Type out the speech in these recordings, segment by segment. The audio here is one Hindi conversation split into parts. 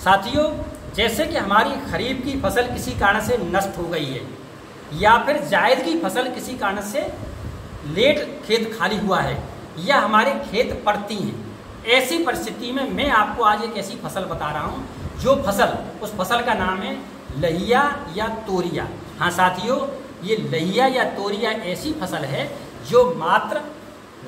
साथियों, जैसे कि हमारी खरीफ की फसल किसी कारण से नष्ट हो गई है या फिर जायद की फसल किसी कारण से लेट खेत खाली हुआ है या हमारे खेत पड़ती हैं, ऐसी परिस्थिति में मैं आपको आज एक ऐसी फसल बता रहा हूँ जो फसल, उस फसल का नाम है लहिया या तोरिया। हाँ साथियों, ये लहिया या तोरिया ऐसी फसल है जो मात्र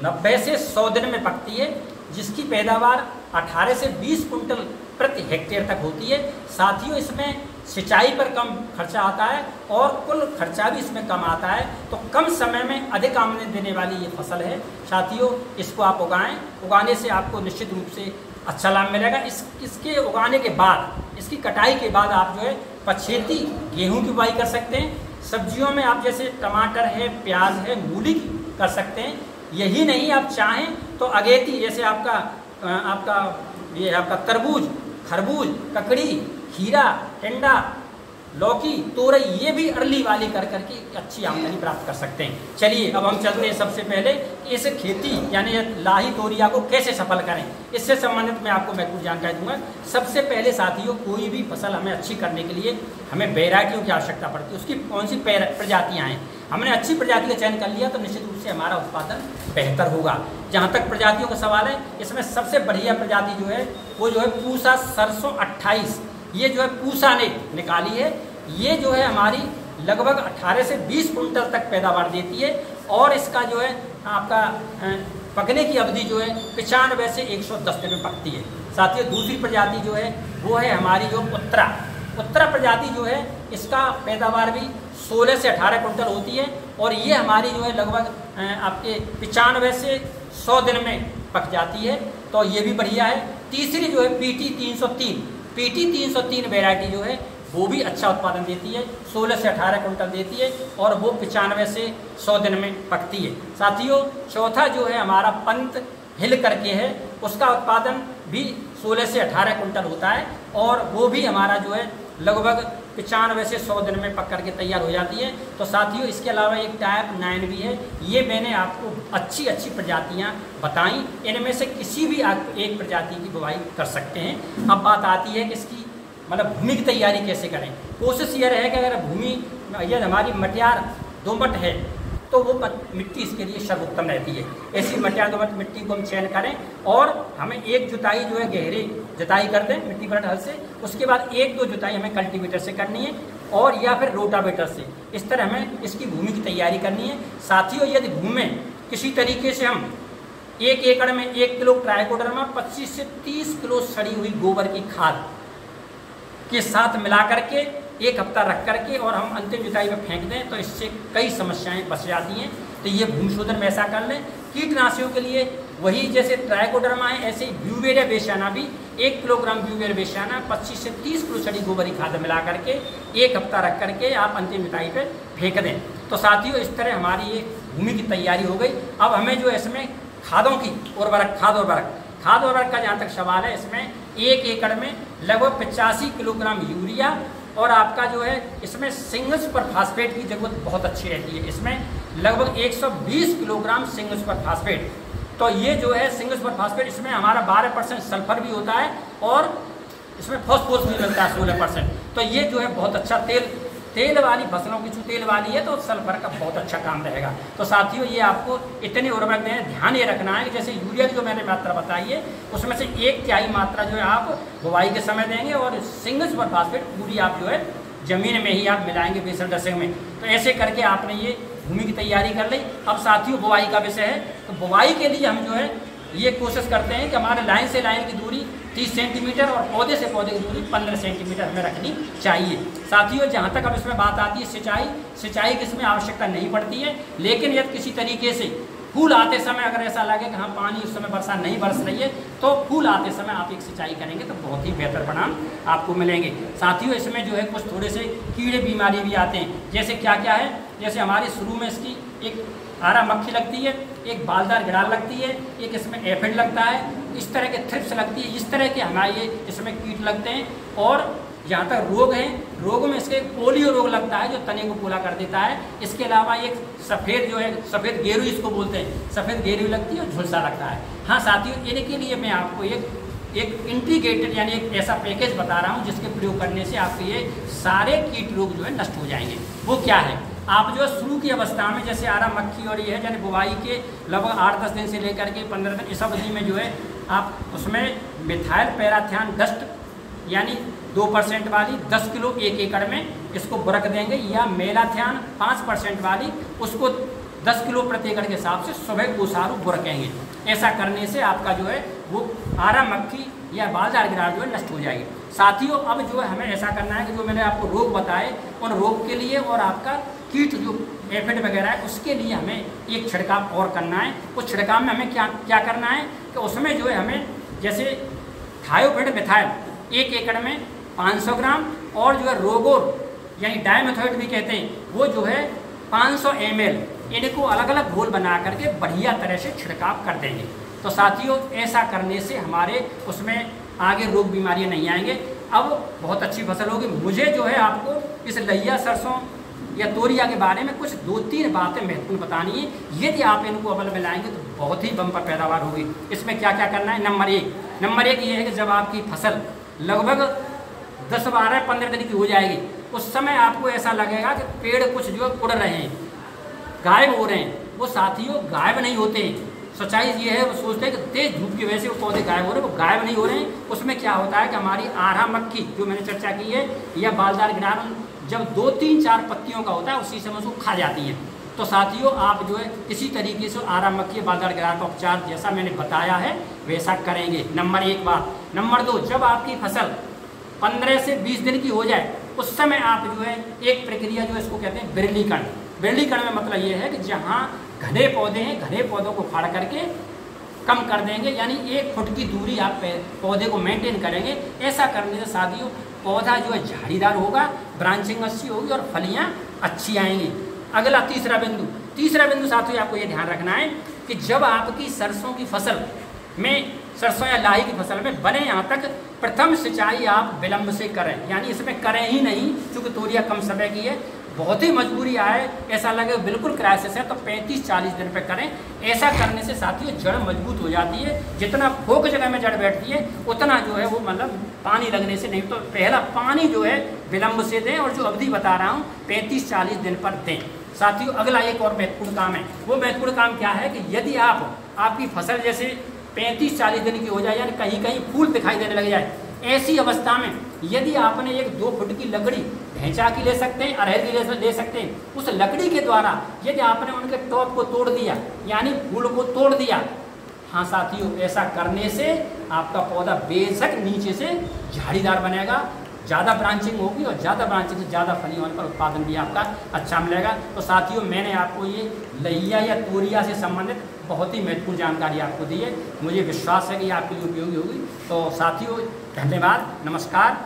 90 से 100 दिन में पकती है, जिसकी पैदावार 18 से 20 कुंटल प्रति हेक्टेयर तक होती है। साथियों, इसमें सिंचाई पर कम खर्चा आता है और कुल खर्चा भी इसमें कम आता है, तो कम समय में अधिक आमदनी देने वाली ये फसल है। साथियों, इसको आप उगाएं, उगाने से आपको निश्चित रूप से अच्छा लाभ मिलेगा। इसके उगाने के बाद, इसकी कटाई के बाद आप जो है पछेती गेहूं की बुआई कर सकते हैं। सब्जियों में आप जैसे टमाटर है, प्याज है, मूली कर सकते हैं। यही नहीं, आप चाहें तो अगेती, जैसे आपका तरबूज, खरबूज, ककड़ी, खीरा, टिंडा, लौकी, तोरई, ये भी अर्ली वाली कर करके अच्छी आमदनी प्राप्त कर सकते हैं। चलिए अब हम चलते हैं सबसे पहले कि इस खेती यानी लाही तोरिया को कैसे सफल करें, इससे संबंधित मैं आपको महत्वपूर्ण जानकारी दूंगा। सबसे पहले साथियों, कोई भी फसल हमें अच्छी करने के लिए हमें वैरायटियों की आवश्यकता पड़ती है, उसकी कौन सी प्रजातियाँ हैं। हमने अच्छी प्रजाति का चयन कर लिया तो निश्चित रूप से हमारा उत्पादन बेहतर होगा। जहाँ तक प्रजातियों का सवाल है, इसमें सबसे बढ़िया प्रजाति जो है वो जो है पूसा सरसों 28, ये जो है पूसा ने निकाली है। ये जो है हमारी लगभग 18 से 20 कुंटल तक पैदावार देती है और इसका जो है आपका पकने की अवधि जो है 95 से 110 दिन में पकती है। साथ ही दूसरी प्रजाति जो है वो है हमारी जो उत्तरा प्रजाति जो है, इसका पैदावार भी 16 से 18 कुंटल होती है और ये हमारी जो है लगभग आपके 95 से 100 दिन में पक जाती है, तो ये भी बढ़िया है। तीसरी जो है पीटी 303 वैरायटी जो है वो भी अच्छा उत्पादन देती है, 16 से 18 कुंटल देती है और वो 95 से 100 दिन में पकती है। साथियों, चौथा जो है हमारा पंत हिल करके है, उसका उत्पादन भी 16 से 18 कुंटल होता है और वो भी हमारा जो है लगभग 95 से 100 दिन में पक करके तैयार हो जाती है। तो साथियों, इसके अलावा एक टाइप 9 भी है, ये मैंने आपको अच्छी प्रजातियां बताई, इनमें से किसी भी आप एक प्रजाति की बुवाई कर सकते हैं। अब बात आती है कि इसकी मतलब भूमि की तैयारी कैसे करें। कोशिश ये रहे कि अगर भूमि यदि हमारी मटियार दोमट है तो वो मिट्टी इसके लिए सर्वोत्तम रहती है। ऐसी मटियार दोमट मिट्टी को हम चयन करें और हमें एक जुताई जो है गहरी जुताई कर दें मिट्टी पर हल से, उसके बाद 1-2 जुताई हमें कल्टीवेटर से करनी है और या फिर रोटावेटर से। इस तरह हमें इसकी भूमि की तैयारी करनी है। साथियों, यदि भूमि में किसी तरीके से हम 1 एकड़ में 1 किलो ट्राइकोडर्मा 25 से 30 किलो सड़ी हुई गोबर की खाद के साथ मिला करके 1 हफ्ता रख करके और हम अंतिम जुताई में फेंक दें तो इससे कई समस्याएं बच जाती हैं। तो ये भूमि शोधन में ऐसा कर लें। कीटनाशियों के लिए वही जैसे ट्राइकोडर्मा है, ऐसे ही ब्यूवेरिया बेसियाना भी 1 किलोग्राम ब्यूवेरिया बेसियाना 25 से 30 किलो सड़ी गोबर की खाद मिला करके 1 हफ्ता रख करके आप अंतिम जुताई पे फेंक दें। तो साथियों, इस तरह हमारी ये भूमि की तैयारी हो गई। अब हमें जो है इसमें खादों की खाद उर्वरक का जहाँ तक सवाल है, इसमें 1 एकड़ में लगभग 85 किलोग्राम यूरिया और आपका जो है इसमें सिंगल सुपर फास्फेट की जरूरत बहुत अच्छी रहती है। इसमें लगभग 120 किलोग्राम सिंगल सुपर फास्फेट, तो ये जो है सिंगल सुपर फास्फेट, इसमें हमारा 12% सल्फर भी होता है और इसमें फॉस्फोरस भी मिलता है 16%। तो ये जो है बहुत अच्छा तेल वाली फसलों की जो तेल वाली है तो सल्फर का बहुत अच्छा काम रहेगा। तो साथियों, ये आपको इतने उर्वरक दें, ध्यान ये रखना है कि जैसे यूरिया की जो मैंने मात्रा बताई है उसमें से 1/3 मात्रा जो है आप बुवाई के समय देंगे और सिंगल सुपर फास्फेट पूरी आप जो है ज़मीन में ही आप मिलाएंगे बेसल ड्रेसिंग में। तो ऐसे करके आपने ये भूमि की तैयारी कर ली। अब साथियों, बुवाई का विषय है, तो बुवाई के लिए हम जो है ये कोशिश करते हैं कि हमारे लाइन से लाइन की दूरी 30 सेंटीमीटर और पौधे से पौधे की दूरी 15 सेंटीमीटर हमें रखनी चाहिए। साथियों, जहाँ तक अब इसमें बात आती है सिंचाई की इसमें आवश्यकता नहीं पड़ती है, लेकिन यदि किसी तरीके से फूल आते समय अगर ऐसा लगे कि हाँ पानी उस समय वर्षा नहीं बरस रही है तो फूल आते समय आप एक सिंचाई करेंगे तो बहुत ही बेहतर परिणाम आपको मिलेंगे। साथियों, इसमें जो है कुछ थोड़े से कीड़े बीमारी भी आते हैं। जैसे क्या है, जैसे हमारे शुरू में इसकी एक आरा मक्खी लगती है, एक बालदार गिड़ाल लगती है, एक इसमें एफिड लगता है, इस तरह के थ्रिप्स लगती है, इस तरह के हमारे इसमें कीट लगते हैं। और जहाँ तक रोग हैं, रोग में इसके पोलियो रोग लगता है जो तने को पोला कर देता है। इसके अलावा एक सफ़ेद गेरू इसको बोलते हैं, सफ़ेद गेरू लगती है और झुलसा लगता है। हाँ साथियों, इनके लिए मैं आपको एक एक इंटीग्रेटेड यानी एक ऐसा पैकेज बता रहा हूँ जिसके प्रयोग करने से आपके ये सारे कीट रोग जो है नष्ट हो जाएंगे। वो क्या है, आप जो शुरू की अवस्था में जैसे आरा मक्खी और ये है यानी बुवाई के लगभग 8-10 दिन से लेकर के 15 दिन इस अवधि में जो है आप उसमें मिथाइल पैराथियान डस्ट यानी 2% वाली 10 किलो 1 एकड़ में इसको बुरक देंगे, या मेलाथियान 5% वाली उसको 10 किलो प्रति एकड़ के हिसाब से सुबह ओसारू बुरकेंगे। ऐसा करने से आपका जो है वो आरा मक्खी या बालदार गिरार जो है नष्ट हो जाएगी। साथियों अब जो है हमें ऐसा करना है कि जो मैंने आपको रोग बताए उन रोग के लिए और आपका कीट जो एफिड वगैरह है उसके लिए हमें एक छिड़काव और करना है। उस छिड़काव में हमें क्या क्या करना है कि उसमें जो है हमें जैसे थायोफिड मिथाइल 1 एकड़ में 500 ग्राम और जो है रोगोर यानी डायमेथोएट भी कहते हैं वो जो है 500 ml, इनको अलग अलग घोल बना करके बढ़िया तरह से छिड़काव कर देंगे। तो साथियों ऐसा करने से हमारे उसमें आगे रोग बीमारियां नहीं आएंगे। अब बहुत अच्छी फसल होगी। मुझे जो है आपको इस लइया सरसों या तोरिया के बारे में कुछ 2-3 बातें महत्वपूर्ण बतानी है। यदि आप इनको अमल में लाएंगे तो बहुत ही बम्पर पैदावार होगी। इसमें क्या क्या करना है, नंबर एक ये है कि जब आपकी फसल लगभग 10, 12, 15 दिन की हो जाएगी उस समय आपको ऐसा लगेगा कि पेड़ कुछ जो उड़ रहे हैं, गायब हो रहे हैं। वो साथियों गायब नहीं होते हैं। सच्चाई ये है, वो सोचते हैं कि तेज धूप की वजह से वो पौधे गायब हो रहे हैं, वो गायब नहीं हो रहे हैं। उसमें क्या होता है कि हमारी आरा मक्खी जो मैंने चर्चा की है या बालदार गिरार जब 2-3-4 पत्तियों का होता है उसी समय उसको खा जाती हैं। तो साथियों आप जो है किसी तरीके से आरा मक्खी बालदार गिरार का उपचार जैसा मैंने बताया है वैसा करेंगे। नंबर 1 बात। नंबर 2, जब आपकी फसल 15 से 20 दिन की हो जाए उस समय आप जो है एक प्रक्रिया जो इसको कहते हैं बिरलीकरण। बिरलीकरण में मतलब ये है कि जहाँ घने पौधे हैं घने पौधों को फाड़ करके कम कर देंगे, यानी 1 फुट की दूरी आप पौधे को मेंटेन करेंगे। ऐसा करने से साथियों पौधा जो है झाड़ीदार होगा, ब्रांचिंग अच्छी होगी और फलियाँ अच्छी आएंगी। अगला तीसरा बिंदु साथियों आपको ये ध्यान रखना है कि जब आपकी सरसों की फसल में सरसों या लाही की फसल में बने यहाँ तक प्रथम सिंचाई आप विलंब से करें, यानी इसमें करें ही नहीं क्योंकि तोरिया कम समय की है, बहुत ही मजबूरी आए ऐसा लगे बिल्कुल क्राइसिस है तो 35-40 दिन पे करें। ऐसा करने से साथियों जड़ मजबूत हो जाती है। जितना फोक जगह में जड़ बैठती है उतना जो है वो मतलब पानी लगने से नहीं, तो पहला पानी जो है विलंब से दें और जो अवधि बता रहा हूँ 35-40 दिन पर दें। साथियों अगला एक और महत्वपूर्ण काम है। वो महत्वपूर्ण काम क्या है कि यदि आपकी फसल जैसे 35-40 दिन की हो जाए यानी कहीं कहीं फूल दिखाई देने लग जाए, ऐसी अवस्था में यदि आपने एक 2 फुट की लकड़ी ढेंचा की ले सकते हैं, अरहर की ले सकते हैं, उस लकड़ी के द्वारा यदि आपने उनके टॉप को तोड़ दिया यानी फूल को तोड़ दिया, हाँ साथियों ऐसा करने से आपका पौधा बेशक नीचे से झाड़ीदार बनेगा, ज़्यादा ब्रांचिंग होगी और ज़्यादा ब्रांचिंग से ज़्यादा फली होने पर उत्पादन भी आपका अच्छा मिलेगा। तो साथियों मैंने आपको ये लइया या तोरिया से संबंधित बहुत ही महत्वपूर्ण जानकारी आपको दी है। मुझे विश्वास है कि आपके लिए उपयोगी होगी। तो साथियों धन्यवाद, नमस्कार।